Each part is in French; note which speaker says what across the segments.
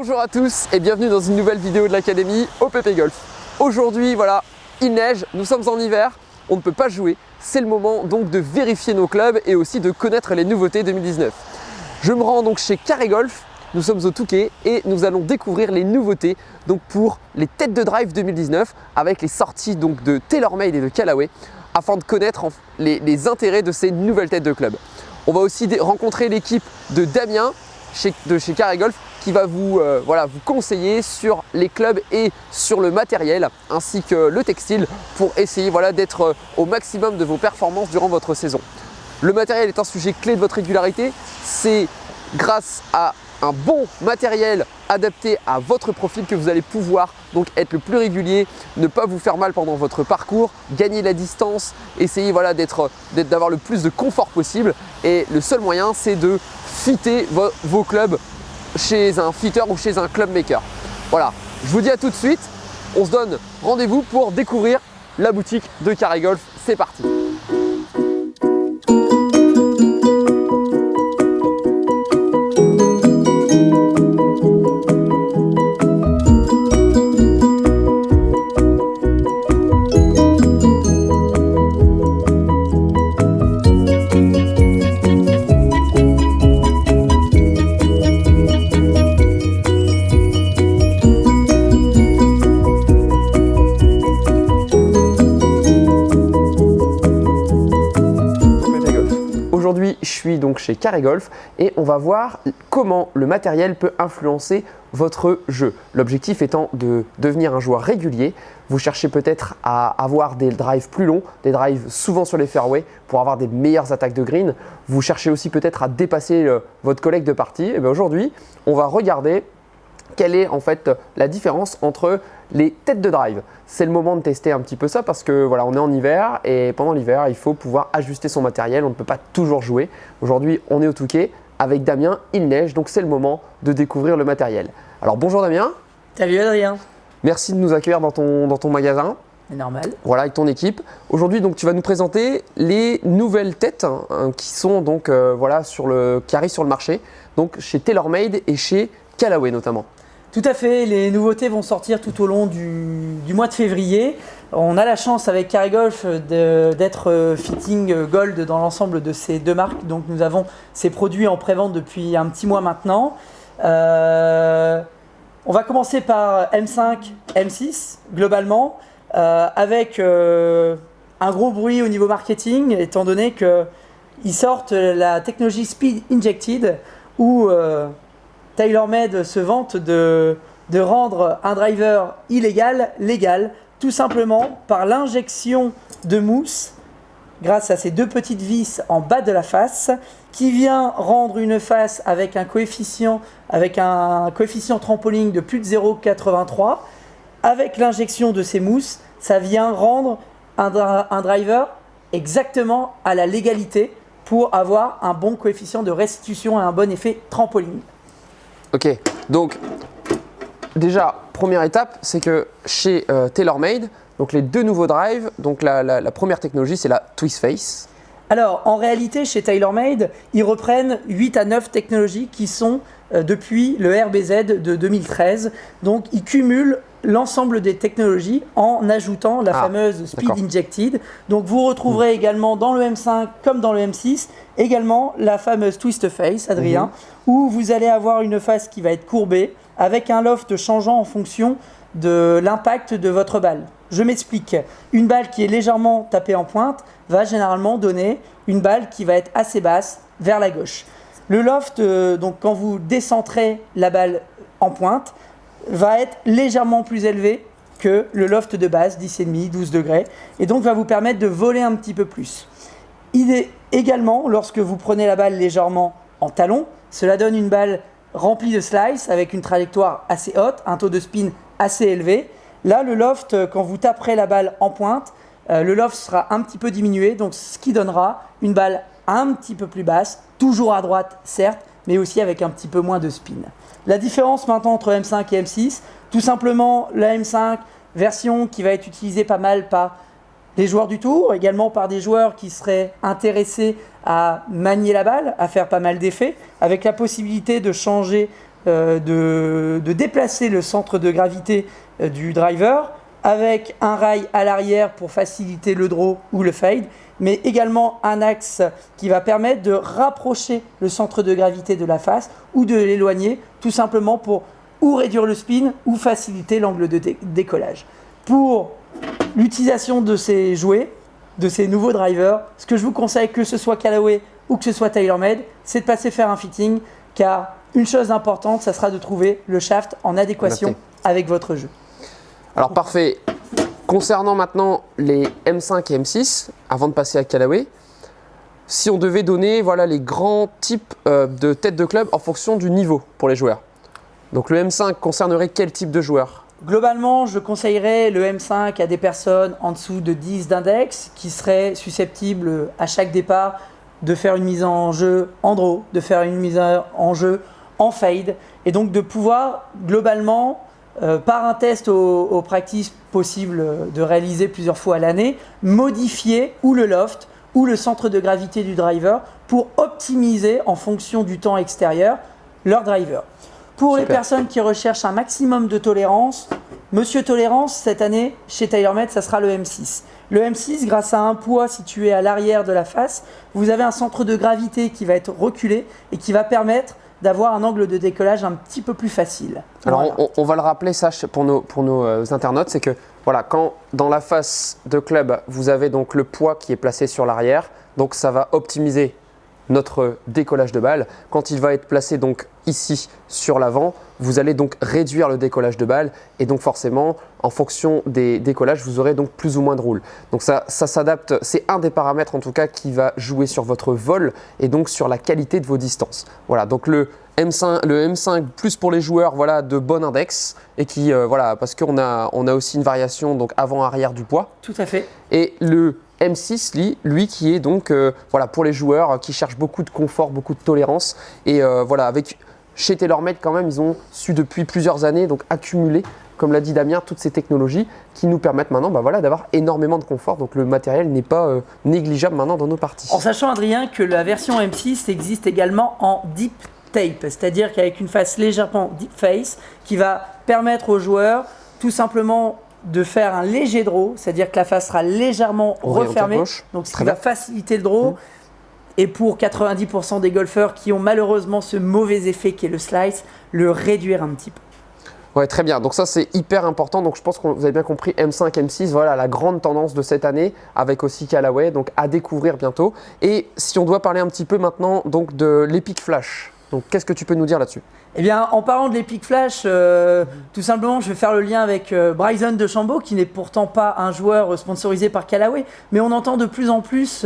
Speaker 1: Bonjour à tous et bienvenue dans une nouvelle vidéo de l'Académie OPP Golf. Aujourd'hui, voilà, il neige, nous sommes en hiver, on ne peut pas jouer. C'est le moment donc de vérifier nos clubs et aussi de connaître les nouveautés 2019. Je me rends donc chez Carré Golf, nous sommes au Touquet et nous allons découvrir les nouveautés donc pour les têtes de drive 2019 avec les sorties donc de TaylorMade et de Callaway afin de connaître les intérêts de ces nouvelles têtes de club. On va aussi rencontrer l'équipe de Damien de chez Carré Golf qui va vous conseiller sur les clubs et sur le matériel ainsi que le textile pour essayer d'être au maximum de vos performances durant votre saison. Le matériel est un sujet clé de votre régularité. C'est grâce à un bon matériel adapté à votre profil que vous allez pouvoir donc être le plus régulier, ne pas vous faire mal pendant votre parcours, gagner la distance, essayer d'avoir le plus de confort possible. Et le seul moyen, c'est de fitter vos clubs chez un fitter ou chez un club maker. Voilà, je vous dis à tout de suite. On se donne rendez-vous pour découvrir la boutique de Carré Golf. C'est parti. Aujourd'hui, je suis donc chez Carré Golf et on va voir comment le matériel peut influencer votre jeu. L'objectif étant de devenir un joueur régulier. Vous cherchez peut-être à avoir des drives plus longs, des drives souvent sur les fairways pour avoir des meilleures attaques de green. Vous cherchez aussi peut-être à dépasser votre collègue de partie. Et bien aujourd'hui, on va regarder quelle est en fait la différence entre les têtes de drive. C'est le moment de tester un petit peu ça parce que voilà, on est en hiver et pendant l'hiver, il faut pouvoir ajuster son matériel. On ne peut pas toujours jouer. Aujourd'hui, on est au Touquet avec Damien, il neige, donc c'est le moment de découvrir le matériel. Alors bonjour Damien.
Speaker 2: Salut Adrien.
Speaker 1: Merci de nous accueillir dans ton magasin.
Speaker 2: C'est normal.
Speaker 1: Voilà, avec ton équipe. Aujourd'hui, donc tu vas nous présenter les nouvelles têtes qui sont donc qui arrivent sur le marché, donc chez TaylorMade et chez Callaway notamment.
Speaker 2: Tout à fait, les nouveautés vont sortir tout au long du mois de février. On a la chance avec Carré Golf d'être fitting gold dans l'ensemble de ces deux marques. Donc nous avons ces produits en pré-vente depuis un petit mois maintenant. On va commencer par M5, M6 globalement avec un gros bruit au niveau marketing étant donné qu'ils sortent la technologie Speed Injected où TaylorMade se vante de rendre un driver illégal légal, tout simplement par l'injection de mousse grâce à ces deux petites vis en bas de la face qui vient rendre une face avec un coefficient trampoline de plus de 0,83. Avec l'injection de ces mousses, ça vient rendre un driver exactement à la légalité pour avoir un bon coefficient de restitution et un bon effet trampoline.
Speaker 1: Ok, donc déjà, première étape, c'est que chez TaylorMade, donc les deux nouveaux drives, donc la première technologie, c'est la Twist Face.
Speaker 2: Alors, en réalité, chez TaylorMade, ils reprennent 8 à 9 technologies qui sont depuis le RBZ de 2013. Donc, ils cumulent l'ensemble des technologies en ajoutant la fameuse Speed Injected. Donc, vous retrouverez également dans le M5 comme dans le M6, également la fameuse Twist Face, Adrien, où vous allez avoir une face qui va être courbée avec un loft changeant en fonction de l'impact de votre balle. Je m'explique. Une balle qui est légèrement tapée en pointe va généralement donner une balle qui va être assez basse vers la gauche. Le loft, donc quand vous décentrez la balle en pointe, va être légèrement plus élevé que le loft de base, 10,5, 12 degrés, et donc va vous permettre de voler un petit peu plus. Également, lorsque vous prenez la balle légèrement en talon, cela donne une balle remplie de slice avec une trajectoire assez haute, un taux de spin assez élevé. Là, le loft, quand vous taperez la balle en pointe, le loft sera un petit peu diminué, donc ce qui donnera une balle un petit peu plus basse, toujours à droite certes, mais aussi avec un petit peu moins de spin. La différence maintenant entre M5 et M6, tout simplement la M5 version qui va être utilisée pas mal par les joueurs du tour, également par des joueurs qui seraient intéressés à manier la balle, à faire pas mal d'effets, avec la possibilité de changer de déplacer le centre de gravité du driver avec un rail à l'arrière pour faciliter le draw ou le fade, mais également un axe qui va permettre de rapprocher le centre de gravité de la face ou de l'éloigner, tout simplement pour ou réduire le spin ou faciliter l'angle de décollage. Pour l'utilisation de ces jouets, de ces nouveaux drivers, ce que je vous conseille, que ce soit Callaway ou que ce soit TaylorMade, c'est de passer faire un fitting, car une chose importante, ça sera de trouver le shaft en adéquation avec votre jeu.
Speaker 1: Alors parfait. Concernant maintenant les M5 et M6, avant de passer à Callaway, si on devait donner voilà, les grands types de têtes de club en fonction du niveau pour les joueurs. Donc le M5 concernerait quel type de joueur?
Speaker 2: Globalement, je conseillerais le M5 à des personnes en dessous de 10 d'index qui seraient susceptibles à chaque départ de faire une mise en jeu en draw, de faire une mise en jeu en fade, et donc de pouvoir globalement, par un test au practice possible de réaliser plusieurs fois à l'année, modifier ou le loft ou le centre de gravité du driver pour optimiser en fonction du temps extérieur leur driver. Pour les personnes qui recherchent un maximum de tolérance, Monsieur Tolérance, cette année, chez TaylorMade, ça sera le M6. Le M6, grâce à un poids situé à l'arrière de la face, vous avez un centre de gravité qui va être reculé et qui va permettre d'avoir un angle de décollage un petit peu plus facile.
Speaker 1: Alors
Speaker 2: voilà.
Speaker 1: on va le rappeler ça pour nos internautes, c'est que voilà, quand dans la face de club, vous avez donc le poids qui est placé sur l'arrière, donc ça va optimiser notre décollage de balle. Quand il va être placé donc ici sur l'avant, vous allez donc réduire le décollage de balle et donc forcément en fonction des décollages, vous aurez donc plus ou moins de roule. Donc ça s'adapte, c'est un des paramètres en tout cas qui va jouer sur votre vol et donc sur la qualité de vos distances. Voilà, donc le M5 plus pour les joueurs voilà, de bon index et qui voilà, parce qu'on a aussi une variation donc avant-arrière du poids.
Speaker 2: Tout à fait.
Speaker 1: Et le M6, lui qui est donc voilà, pour les joueurs qui cherchent beaucoup de confort, beaucoup de tolérance. Et voilà, avec chez TaylorMade quand même, ils ont su depuis plusieurs années donc accumuler, comme l'a dit Damien, toutes ces technologies qui nous permettent maintenant voilà, d'avoir énormément de confort. Donc le matériel n'est pas négligeable maintenant dans nos parties.
Speaker 2: En sachant, Adrien, que la version M6 existe également en deep tape, c'est-à-dire qu'avec une face légèrement deep face qui va permettre aux joueurs tout simplement de faire un léger draw, c'est-à-dire que la face sera légèrement refermée, donc ce qui va faciliter le draw. Et pour 90% des golfeurs qui ont malheureusement ce mauvais effet qui est le slice, le réduire un petit peu.
Speaker 1: Ouais, très bien. Donc ça, c'est hyper important. Donc je pense que vous avez bien compris, M5, M6, voilà la grande tendance de cette année, avec aussi Callaway, donc à découvrir bientôt. Et si on doit parler un petit peu maintenant donc de l'Epic Flash, donc qu'est-ce que tu peux nous dire là-dessus?
Speaker 2: Eh bien, en parlant de l'Epic Flash, tout simplement, je vais faire le lien avec Bryson DeChambeau, qui n'est pourtant pas un joueur sponsorisé par Callaway, mais on entend de plus en plus,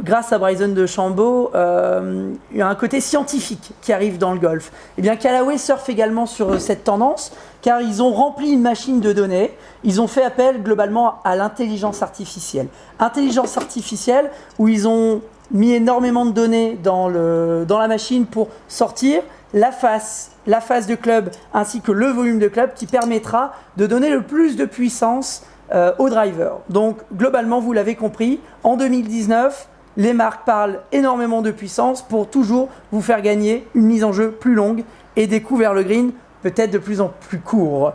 Speaker 2: grâce à Bryson DeChambeau, il y a un côté scientifique qui arrive dans le golf. Eh bien, Callaway surfe également sur cette tendance, car ils ont rempli une machine de données, ils ont fait appel globalement à l'intelligence artificielle. Intelligence artificielle où ils ont mis énormément de données dans la machine pour sortir la face de club ainsi que le volume de club qui permettra de donner le plus de puissance au driver. Donc globalement, vous l'avez compris, en 2019, les marques parlent énormément de puissance pour toujours vous faire gagner une mise en jeu plus longue et des coups vers le green peut-être de plus en plus courts.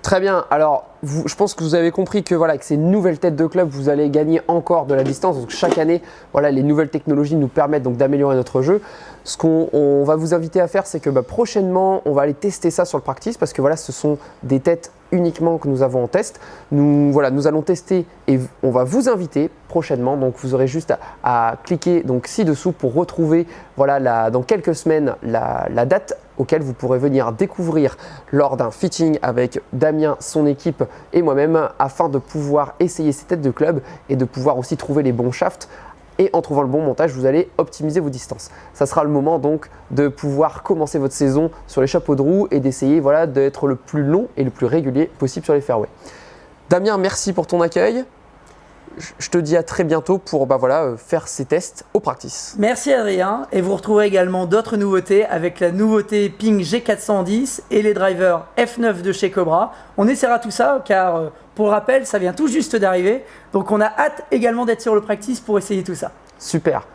Speaker 1: Très bien, alors je pense que vous avez compris que voilà, avec ces nouvelles têtes de club, vous allez gagner encore de la distance. Donc chaque année, voilà, les nouvelles technologies nous permettent donc d'améliorer notre jeu. Ce qu'on va vous inviter à faire, c'est que prochainement, on va aller tester ça sur le practice parce que voilà, ce sont des têtes uniquement que nous avons en test. Nous allons tester et on va vous inviter prochainement. Donc vous aurez juste à cliquer donc ci-dessous pour retrouver voilà, dans quelques semaines la date auquel vous pourrez venir découvrir lors d'un fitting avec Damien, son équipe et moi-même afin de pouvoir essayer ces têtes de club et de pouvoir aussi trouver les bons shafts. Et en trouvant le bon montage, vous allez optimiser vos distances. Ça sera le moment donc de pouvoir commencer votre saison sur les chapeaux de roue et d'essayer voilà, d'être le plus long et le plus régulier possible sur les fairways. Damien, merci pour ton accueil. Je te dis à très bientôt pour faire ces tests au practice.
Speaker 2: Merci Adrien, et vous retrouverez également d'autres nouveautés avec la nouveauté Ping G410 et les drivers F9 de chez Cobra. On essaiera tout ça car pour rappel, ça vient tout juste d'arriver, donc on a hâte également d'être sur le practice pour essayer tout ça.
Speaker 1: Super,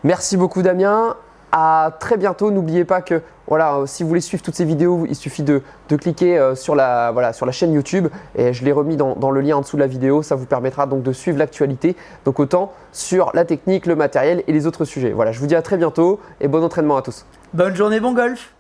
Speaker 1: merci beaucoup Damien, à très bientôt. N'oubliez pas que Voilà, si vous voulez suivre toutes ces vidéos, il suffit de cliquer sur la chaîne YouTube et je l'ai remis dans le lien en dessous de la vidéo. Ça vous permettra donc de suivre l'actualité, donc autant sur la technique, le matériel et les autres sujets. Voilà, je vous dis à très bientôt et bon entraînement à tous.
Speaker 2: Bonne journée, bon golf!